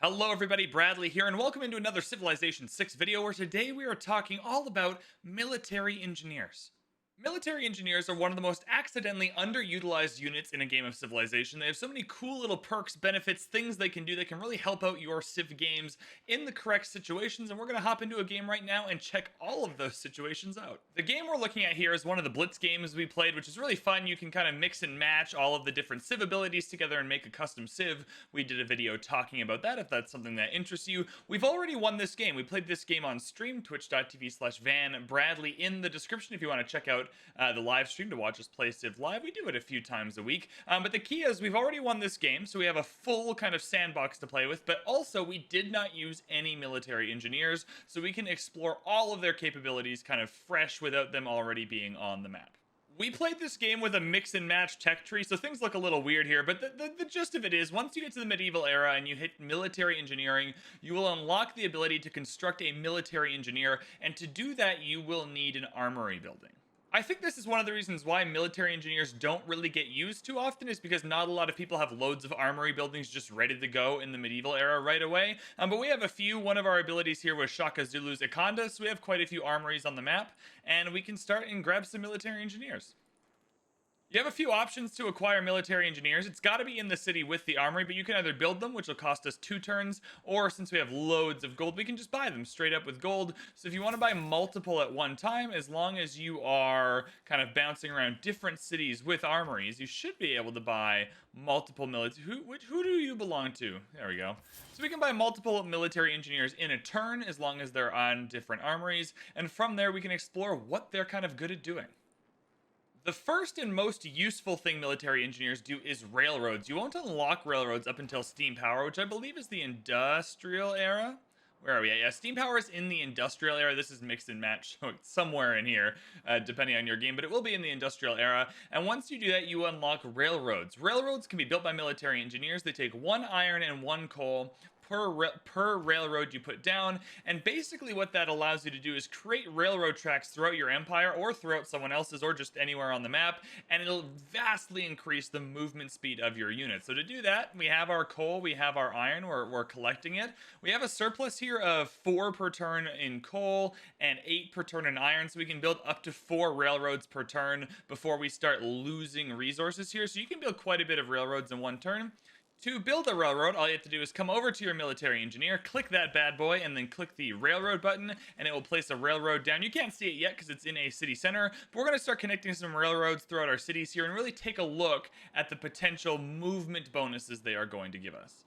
Hello everybody, Bradley here, and welcome into another Civilization 6 video where today we are talking all about military engineers. Military engineers are one of the most accidentally underutilized units in a game of Civilization. They have so many cool little perks, benefits, things they can do that can really help out your Civ games in the correct situations, and we're going to hop into a game right now and check all of those situations out. The game we're looking at here is one of the Blitz games we played, which is really fun. You can kind of mix and match all of the different Civ abilities together and make a custom Civ. We did a video talking about that if that's something that interests you. We've already won this game. We played this game on stream, twitch.tv/VanBradley in the description if you want to check out the live stream to watch us play Civ live. We do it a few times a week, but the key is we've already won this game, so we have a full kind of sandbox to play with, but also we did not use any military engineers, so we can explore all of their capabilities kind of fresh without them already being on the map. We played this game with a mix and match tech tree, so things look a little weird here, but the gist of it is, once you get to the medieval era and you hit military engineering, you will unlock the ability to construct a military engineer, and to do that, you will need an armory building. I think this is one of the reasons why military engineers don't really get used too often, is because not a lot of people have loads of armory buildings just ready to go in the medieval era right away. But we have a few. One of our abilities here was Shaka Zulu's Ikanda, so we have quite a few armories on the map, and we can start and grab some military engineers. You have a few options to acquire military engineers. It's got to be in the city with the armory, but you can either build them, which will cost us 2 turns, or since we have loads of gold, we can just buy them straight up with gold. So if you want to buy multiple at one time, as long as you are kind of bouncing around different cities with armories, you should be able to buy multiple military. Who do you belong to? There we go. So we can buy multiple military engineers in a turn, as long as they're on different armories, and from there we can explore what they're kind of good at doing. The first and most useful thing military engineers do is railroads. You won't unlock railroads up until steam power, which I believe is the industrial era. Where are we at? Yeah, steam power is in the industrial era. This is mixed and match, so it's somewhere in here, depending on your game, but it will be in the industrial era. And once you do that, you unlock railroads. Railroads can be built by military engineers. They take 1 iron and 1 coal per railroad you put down, and basically what that allows you to do is create railroad tracks throughout your empire or throughout someone else's or just anywhere on the map, and it'll vastly increase the movement speed of your unit. So to do that, we have our coal, we have our iron, we're collecting it. We have a surplus here of 4 per turn in coal and 8 per turn in iron, so we can build up to 4 railroads per turn before we start losing resources here. So you can build quite a bit of railroads in one turn. To build a railroad, all you have to do is come over to your military engineer, click that bad boy, and then click the railroad button, and it will place a railroad down. You can't see it yet because it's in a city center, but we're going to start connecting some railroads throughout our cities here and really take a look at the potential movement bonuses they are going to give us.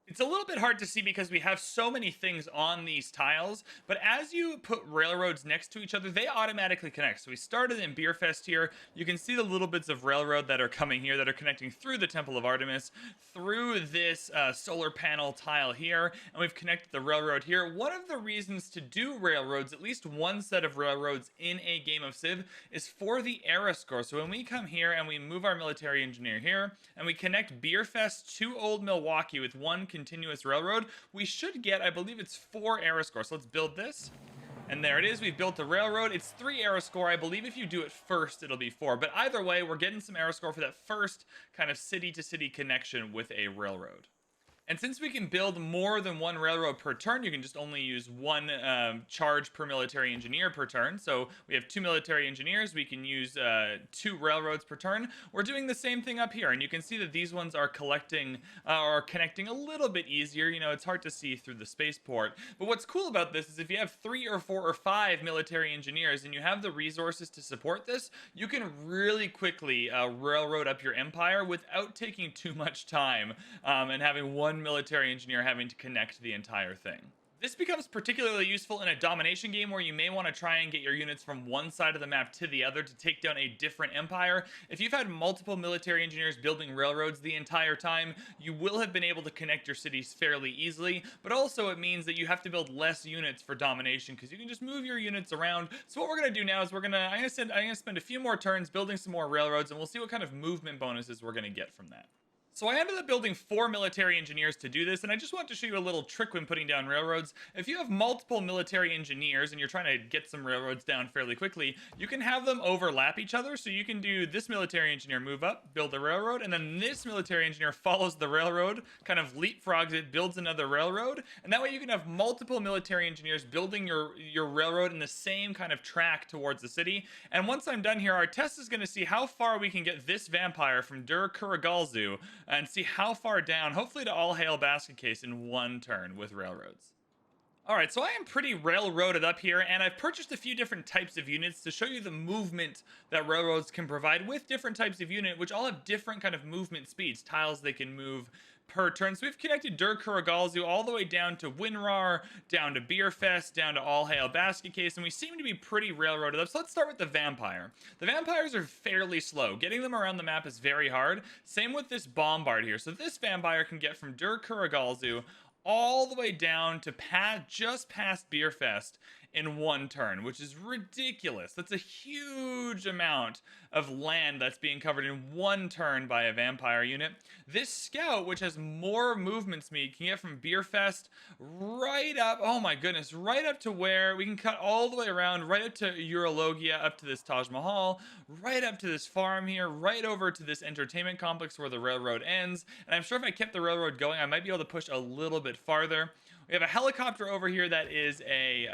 It's a little bit hard to see because we have so many things on these tiles, but as you put railroads next to each other, they automatically connect. So we started in Beerfest here. You can see the little bits of railroad that are coming here that are connecting through the Temple of Artemis, through this solar panel tile here, and we've connected the railroad here. One of the reasons to do railroads, at least one set of railroads in a game of Civ, is for the era score. So when we come here and we move our military engineer here, and we connect Beerfest to Old Milwaukee with one continuous railroad, we should get, I believe it's 4 era score. So let's build this, and there it is. We've built the railroad. It's 3 era score. I believe if you do it first, it'll be 4, but either way, we're getting some era score for that first kind of city to city connection with a railroad. And since we can build more than 1 railroad per turn, you can just only use 1 charge per military engineer per turn. So we have 2 military engineers. We can use 2 railroads per turn. We're doing the same thing up here. And you can see that these ones are collecting or connecting a little bit easier. You know, it's hard to see through the spaceport. But what's cool about this is if you have 3 or 4 or 5 military engineers and you have the resources to support this, you can really quickly railroad up your empire without taking too much time and having one military engineer having to connect the entire thing. This becomes particularly useful in a domination game where you may want to try and get your units from one side of the map to the other to take down a different empire. If you've had multiple military engineers building railroads the entire time, you will have been able to connect your cities fairly easily, but also it means that you have to build less units for domination because you can just move your units around. So what we're going to do now is I'm going to spend a few more turns building some more railroads, and we'll see what kind of movement bonuses we're going to get from that. So I ended up building 4 military engineers to do this, and I just want to show you a little trick when putting down railroads. If you have multiple military engineers and you're trying to get some railroads down fairly quickly, you can have them overlap each other. So you can do this military engineer move up, build a railroad, and then this military engineer follows the railroad, kind of leapfrogs it, builds another railroad, and that way you can have multiple military engineers building your railroad in the same kind of track towards the city. And once I'm done here, our test is going to see how far we can get this vampire from Dur Kurigalzu and see how far down, hopefully to All Hail Basket Case in one turn with railroads. Alright, so I am pretty railroaded up here, and I've purchased a few different types of units to show you the movement that railroads can provide with different types of unit, which all have different kind of movement speeds, tiles they can move per turn. So we've connected Dur Kurigalzu all the way down to Winrar, down to Beerfest, down to All Hail Basket Case, and we seem to be pretty railroaded up. So let's start with the Vampire. The Vampires are fairly slow. Getting them around the map is very hard. Same with this Bombard here. So this Vampire can get from Dur Kurigalzu all the way down to just past Beerfest in one turn, which is ridiculous. That's a huge amount of land that's being covered in one turn by a vampire unit. This scout, which has more movement speed, can get from Beerfest right up, oh my goodness, right up to where we can cut all the way around, right up to Urologia, up to this Taj Mahal, right up to this farm here, right over to this entertainment complex where the railroad ends. And I'm sure if I kept the railroad going, I might be able to push a little bit farther. We have a helicopter over here that is a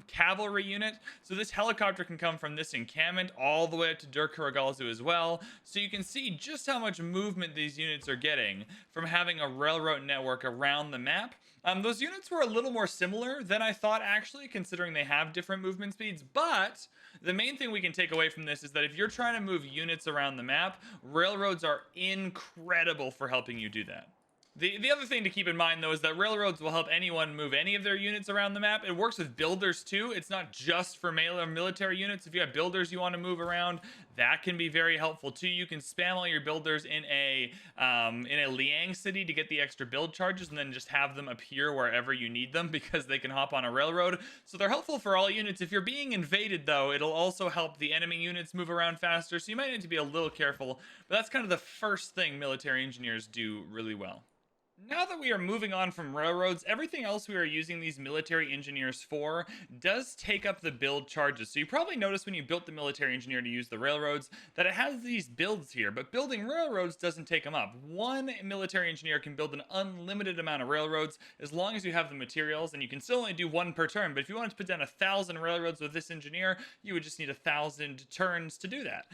cavalry unit. So this helicopter can come from this encampment all the way up to Dur Kurigalzu as well. So you can see just how much movement these units are getting from having a railroad network around the map. Those units were a little more similar than I thought, actually, considering they have different movement speeds. But the main thing we can take away from this is that if you're trying to move units around the map, railroads are incredible for helping you do that. The other thing to keep in mind, though, is that railroads will help anyone move any of their units around the map. It works with builders, too. It's not just for military units. If you have builders you want to move around, that can be very helpful, too. You can spam all your builders in a Liang city to get the extra build charges and then just have them appear wherever you need them because they can hop on a railroad. So they're helpful for all units. If you're being invaded, though, it'll also help the enemy units move around faster. So you might need to be a little careful. But that's kind of the first thing military engineers do really well. Now that we are moving on from railroads, everything else we are using these military engineers for does take up the build charges. So you probably noticed when you built the military engineer to use the railroads that it has these builds here, but building railroads doesn't take them up. One military engineer can build an unlimited amount of railroads as long as you have the materials, and you can still only do one per turn. But if you wanted to put down 1,000 railroads with this engineer, you would just need 1,000 turns to do that.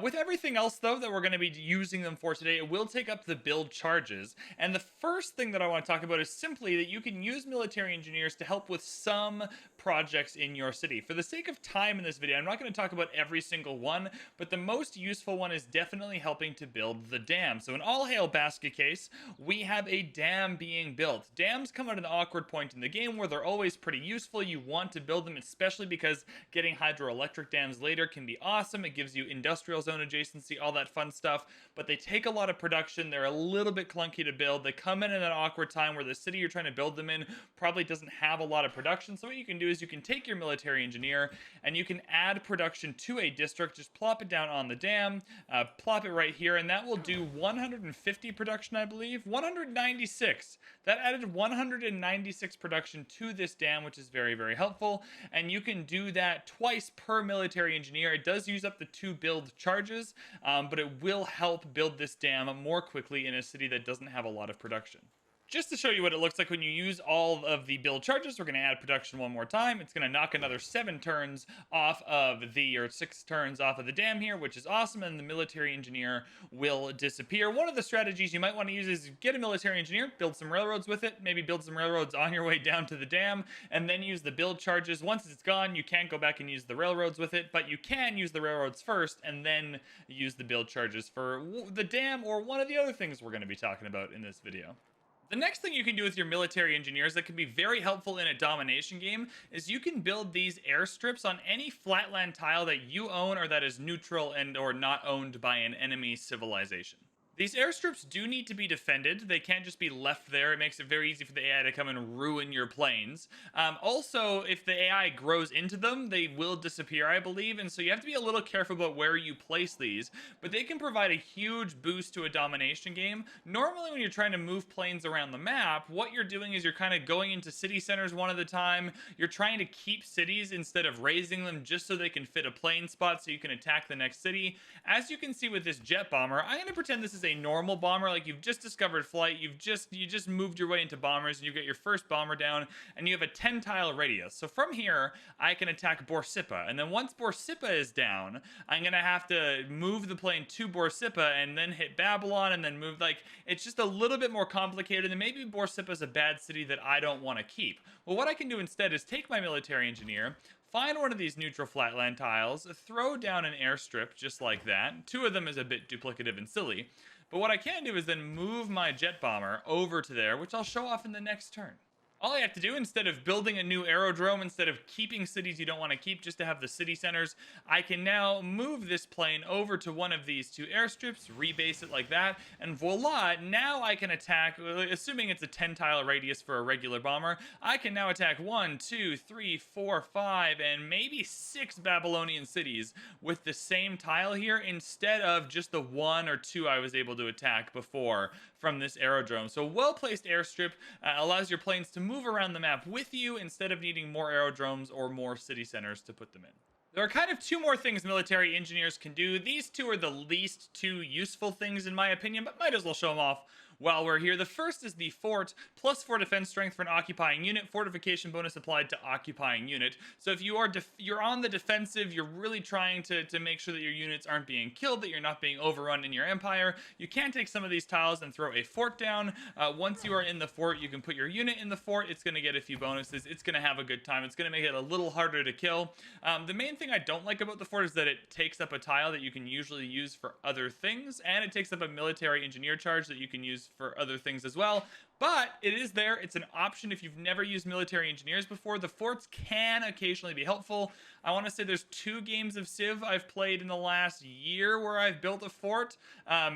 With everything else, though, that we're going to be using them for today, it will take up the build charges. And the first thing that I want to talk about is simply that you can use military engineers to help with some projects in your city. For the sake of time in this video, I'm not going to talk about every single one, but the most useful one is definitely helping to build the dam. So in All Hail Basket Case, we have a dam being built. Dams come at an awkward point in the game where they're always pretty useful. You want to build them, especially because getting hydroelectric dams later can be awesome. It gives you industrial zone adjacency, all that fun stuff, but they take a lot of production. They're a little bit clunky to build. They come in an awkward time where the city you're trying to build them in probably doesn't have a lot of production. So what you can do is you can take your military engineer and you can add production to a district. Just plop it down on the dam, plop it right here, and that will do 150 production, I believe. 196. That added 196 production to this dam, which is very, very helpful. And you can do that twice per military engineer. It does use up the 2 build charges, but it will help build this dam more quickly in a city that doesn't have a lot of production. Just to show you what it looks like when you use all of the build charges, we're going to add production one more time. It's going to knock another 7 turns off of or 6 turns off of the dam here, which is awesome, and the military engineer will disappear. One of the strategies you might want to use is get a military engineer, build some railroads with it, maybe build some railroads on your way down to the dam, and then use the build charges. Once it's gone, you can't go back and use the railroads with it, but you can use the railroads first and then use the build charges for the dam or one of the other things we're going to be talking about in this video. The next thing you can do with your military engineers that can be very helpful in a domination game is you can build these airstrips on any flatland tile that you own or that is neutral and or not owned by an enemy civilization. These airstrips do need to be defended. They can't just be left there. It makes it very easy for the AI to come and ruin your planes. Also, if the AI grows into them, they will disappear, I believe. And so you have to be a little careful about where you place these. But they can provide a huge boost to a domination game. Normally, when you're trying to move planes around the map, what you're doing is you're kind of going into city centers one at a time. You're trying to keep cities instead of raising them just so they can fit a plane spot so you can attack the next city. As you can see with this jet bomber, I'm going to pretend this is a normal bomber, like you've just discovered flight, you just moved your way into bombers, and you get your first bomber down, and you have a 10 tile radius. So from here, I can attack Borsippa, and then once Borsippa is down, I'm gonna have to move the plane to Borsippa, and then hit Babylon, and then move. Like, it's just a little bit more complicated, and maybe Borsippa is a bad city that I don't want to keep. Well, what I can do instead is take my military engineer, find one of these neutral flatland tiles, throw down an airstrip just like that. Two of them is a bit duplicative and silly. But what I can do is then move my jet bomber over to there, which I'll show off in the next turn. All I have to do, instead of building a new aerodrome, instead of keeping cities you don't want to keep just to have the city centers, I can now move this plane over to one of these two airstrips, rebase it like that, and voila, now I can attack, assuming it's a 10 tile radius for a regular bomber, I can now attack 1, 2, 3, 4, 5, and maybe 6 Babylonian cities with the same tile here, instead of just the 1 or 2 I was able to attack before from this aerodrome. So well-placed airstrip allows your planes to move around the map with you instead of needing more aerodromes or more city centers to put them in. There are kind of two more things military engineers can do. These two are the least two useful things in my opinion, but might as well show them off while we're here. The first is the fort, +4 defense strength for an occupying unit, fortification bonus applied to occupying unit. So if you're on the defensive, you're really trying to make sure that your units aren't being killed, that you're not being overrun in your empire, you can take some of these tiles and throw a fort down. Once you are in the fort, you can put your unit in the fort. It's going to get a few bonuses. It's going to have a good time. It's going to make it a little harder to kill. The main thing I don't like about the fort is that it takes up a tile that you can usually use for other things, and it takes up a military engineer charge that you can use for other things as well. But it is there. It's an option if you've never used military engineers before. The forts can occasionally be helpful. I want to say there's 2 games of Civ I've played in the last year where I've built a fort.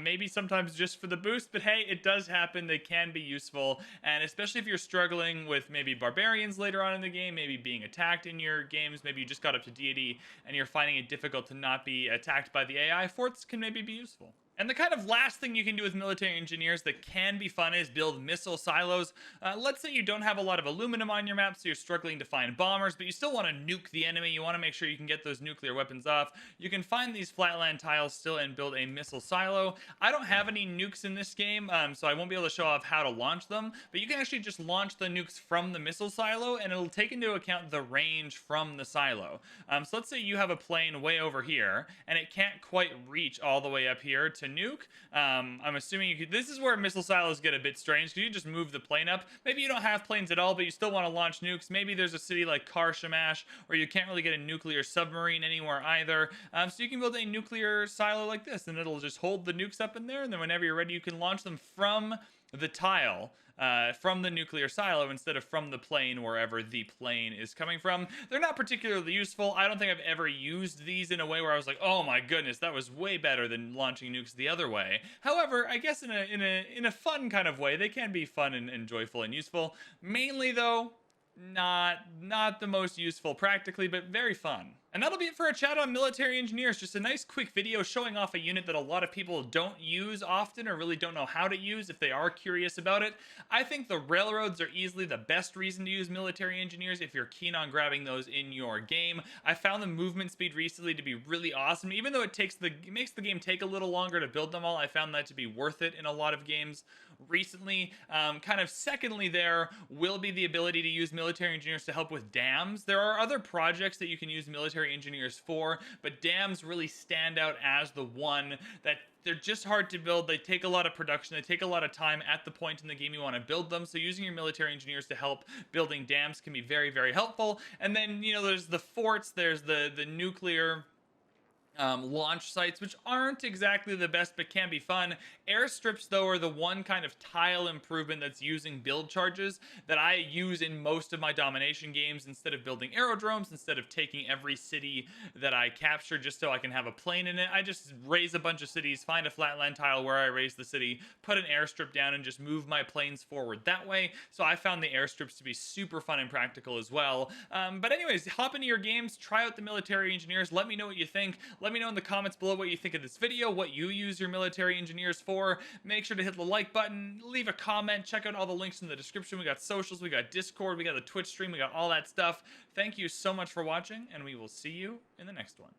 Maybe sometimes just for the boost, but hey, it does happen. They can be useful. And especially if you're struggling with maybe barbarians later on in the game, maybe being attacked in your games, maybe you just got up to deity and you're finding it difficult to not be attacked by the AI, forts can maybe be useful. And the kind of last thing you can do with military engineers that can be fun is build missile silos. Let's say you don't have a lot of aluminum on your map, so you're struggling to find bombers, but you still want to nuke the enemy. You want to make sure you can get those nuclear weapons off. You can find these flatland tiles still and build a missile silo. I don't have any nukes in this game, so I won't be able to show off how to launch them, but you can actually just launch the nukes from the missile silo, and it'll take into account the range from the silo. So let's say you have a plane way over here, and it can't quite reach all the way up here to nuke. I'm assuming you could, this is where missile silos get a bit strange, because you just move the plane up. Maybe you don't have planes at all, but you still want to launch nukes. Maybe there's a city like Kar Shamash where you can't really get a nuclear submarine anywhere either. So you can build a nuclear silo like this, and it'll just hold the nukes up in there, and then whenever you're ready, you can launch them from the tile. From the nuclear silo instead of from the plane, wherever the plane is coming from. They're not particularly useful. I don't think I've ever used these in a way where I was like, oh my goodness, that was way better than launching nukes the other way. However, I guess in a fun kind of way, they can be fun and joyful and useful. Mainly though, not the most useful practically, but very fun. And that'll be it for a chat on military engineers. Just a nice quick video showing off a unit that a lot of people don't use often or really don't know how to use if they are curious about it. I think the railroads are easily the best reason to use military engineers if you're keen on grabbing those in your game. I found the movement speed recently to be really awesome. Even though it makes the game take a little longer to build them all, I found that to be worth it in a lot of games recently. Kind of secondly there will be the ability to use military engineers to help with dams. There are other projects that you can use military engineers for, but dams really stand out as the one that they're just hard to build. They take a lot of production. They take a lot of time at the point in the game you want to build them. So using your military engineers to help building dams can be very, very helpful. And then, you know, there's the forts, there's the nuclear launch sites, which aren't exactly the best but can be fun. Airstrips, though, are the one kind of tile improvement that's using build charges that I use in most of my domination games. Instead of building aerodromes, instead of taking every city that I capture just so I can have a plane in it, I just raise a bunch of cities, find a flatland tile where I raise the city, put an airstrip down, and just move my planes forward that way. So I found the airstrips to be super fun and practical as well. But anyways, hop into your games, try out the military engineers, let me know what you think. Let me know in the comments below what you think of this video, what you use your military engineers for. Make sure to hit the like button, leave a comment, check out all the links in the description. We got socials, we got Discord, we got the Twitch stream, we got all that stuff. Thank you so much for watching, and we will see you in the next one.